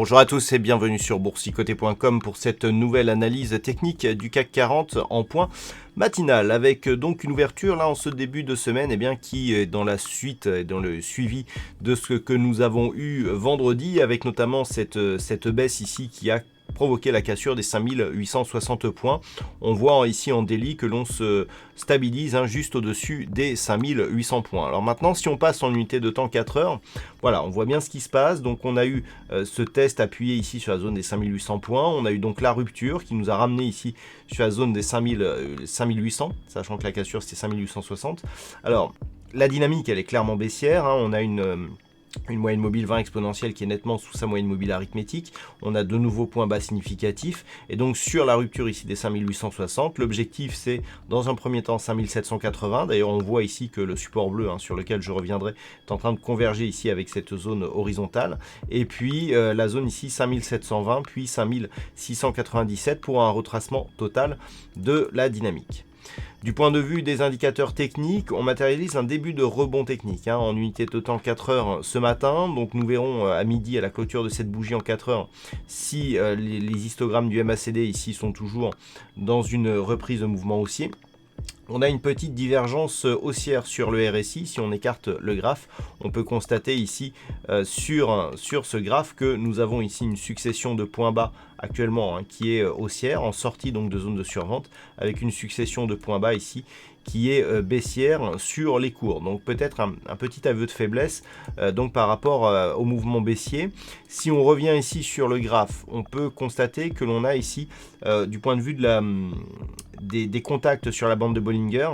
Bonjour à tous et bienvenue sur boursicoté.com pour cette nouvelle analyse technique du CAC 40 en point matinal avec donc une ouverture là en ce début de semaine qui est dans la suite, dans le suivi de ce que nous avons eu vendredi avec notamment cette baisse ici qui a provoquer la cassure des 5860 points. On voit ici en daily que l'on se stabilise juste au-dessus des 5800 points. Alors maintenant, si on passe en unité de temps 4 heures, voilà, on voit bien ce qui se passe. Donc on a eu ce test appuyé ici sur la zone des 5800 points. On a eu donc la rupture qui nous a ramené ici sur la zone des 5800, sachant que la cassure c'était 5860. Alors, la dynamique, elle est clairement baissière. On a une moyenne mobile 20 exponentielle qui est nettement sous sa moyenne mobile arithmétique. On a de nouveaux points bas significatifs. Et donc sur la rupture ici des 5860, l'objectif c'est dans un premier temps 5780. D'ailleurs on voit ici que le support bleu sur lequel je reviendrai est en train de converger ici avec cette zone horizontale. Et puis la zone ici 5720 puis 5697 pour un retracement total de la dynamique. Du point de vue des indicateurs techniques, on matérialise un début de rebond technique en unité de temps 4 heures ce matin. Donc nous verrons à midi à la clôture de cette bougie en 4 heures si les histogrammes du MACD ici sont toujours dans une reprise de mouvement haussier. On a une petite divergence haussière sur le RSI. Si on écarte le graphe, on peut constater ici sur ce graphe que nous avons ici une succession de points bas actuellement qui est haussière en sortie donc de zone de survente avec une succession de points bas ici qui est baissière sur les cours. Donc peut-être un petit aveu de faiblesse donc par rapport au mouvement baissier. Si on revient ici sur le graphe, on peut constater que l'on a ici du point de vue de des contacts sur la bande de Bollinger.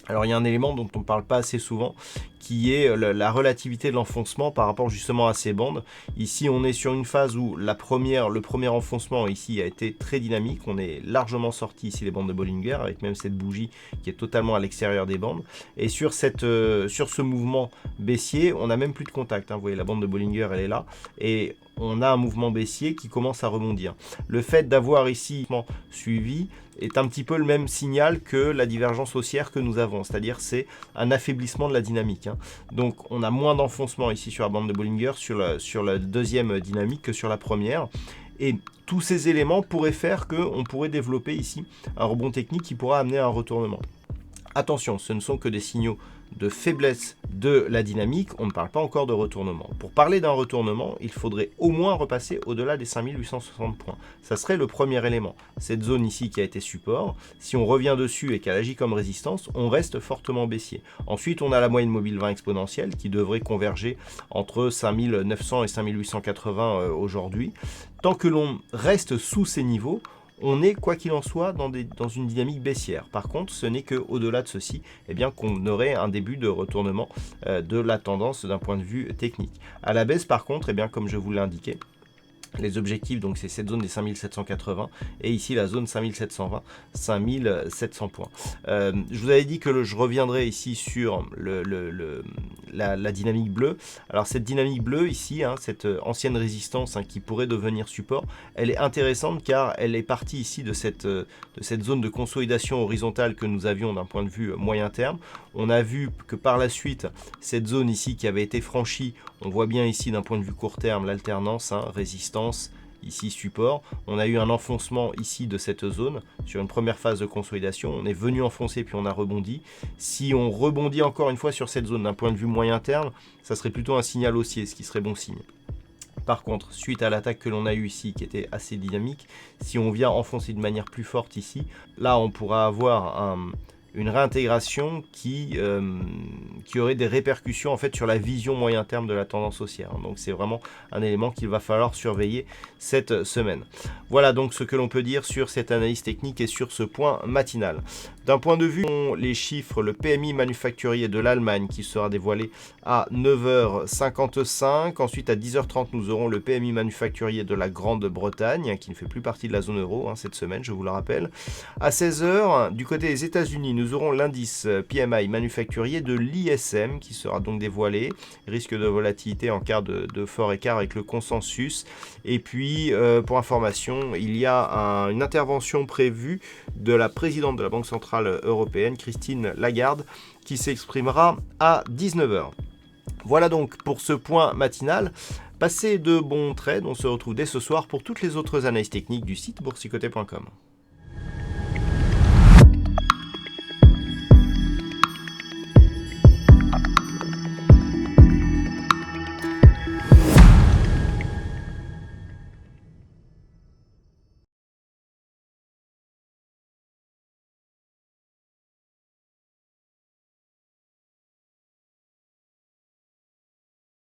Alors il y a un élément dont on ne parle pas assez souvent qui est la relativité de l'enfoncement par rapport justement à ces bandes. Ici on est sur une phase où le premier enfoncement ici a été très dynamique. On est largement sorti ici les bandes de Bollinger avec même cette bougie qui est totalement à l'extérieur des bandes. Et sur ce mouvement baissier, on n'a même plus de contact. Vous voyez la bande de Bollinger elle est là et on a un mouvement baissier qui commence à rebondir. Le fait d'avoir ici suivi est un petit peu le même signal que la divergence haussière que nous avons, c'est-à-dire c'est un affaiblissement de la dynamique. Donc on a moins d'enfoncement ici sur la bande de Bollinger sur la deuxième dynamique que sur la première. Et tous ces éléments pourraient faire qu'on pourrait développer ici un rebond technique qui pourra amener à un retournement. Attention, ce ne sont que des signaux de faiblesse de la dynamique, on ne parle pas encore de retournement. Pour parler d'un retournement, il faudrait au moins repasser au-delà des 5860 points. Ça serait le premier élément. Cette zone ici qui a été support, si on revient dessus et qu'elle agit comme résistance, on reste fortement baissier. Ensuite, on a la moyenne mobile 20 exponentielle qui devrait converger entre 5900 et 5880 aujourd'hui. Tant que l'on reste sous ces niveaux, on est, quoi qu'il en soit, dans une dynamique baissière. Par contre, ce n'est qu'au-delà de ceci qu'on aurait un début de retournement de la tendance d'un point de vue technique. À la baisse, par contre, comme je vous l'ai indiqué, les objectifs, donc c'est cette zone des 5780 et ici la zone 5720, 5700 points. Je vous avais dit que je reviendrai ici sur la dynamique bleue. Alors cette dynamique bleue ici, cette ancienne résistance qui pourrait devenir support, elle est intéressante car elle est partie ici de cette zone de consolidation horizontale que nous avions d'un point de vue moyen terme. On a vu que par la suite, cette zone ici qui avait été franchie, on voit bien ici d'un point de vue court terme l'alternance, résistance, ici support. On a eu un enfoncement ici de cette zone sur une première phase de consolidation. On est venu enfoncer puis on a rebondi. Si on rebondit encore une fois sur cette zone d'un point de vue moyen terme, ça serait plutôt un signal haussier, ce qui serait bon signe. Par contre, suite à l'attaque que l'on a eue ici, qui était assez dynamique, si on vient enfoncer de manière plus forte ici, là on pourra avoir une réintégration qui aurait des répercussions en fait sur la vision moyen terme de la tendance haussière. Donc c'est vraiment un élément qu'il va falloir surveiller cette semaine. Voilà donc ce que l'on peut dire sur cette analyse technique et sur ce point matinal. D'un point de vue, les chiffres, le PMI manufacturier de l'Allemagne qui sera dévoilé à 9h55. Ensuite à 10h30 nous aurons le PMI manufacturier de la Grande-Bretagne qui ne fait plus partie de la zone euro cette semaine, je vous le rappelle. À 16h, du côté des États-Unis, nous aurons l'indice PMI manufacturier de l'ISM qui sera donc dévoilé. Risque de volatilité en cas de fort écart avec le consensus. Et puis, pour information, il y a une intervention prévue de la présidente de la Banque Centrale Européenne, Christine Lagarde, qui s'exprimera à 19h. Voilà donc pour ce point matinal. Passez de bons trades, on se retrouve dès ce soir pour toutes les autres analyses techniques du site boursicoté.com.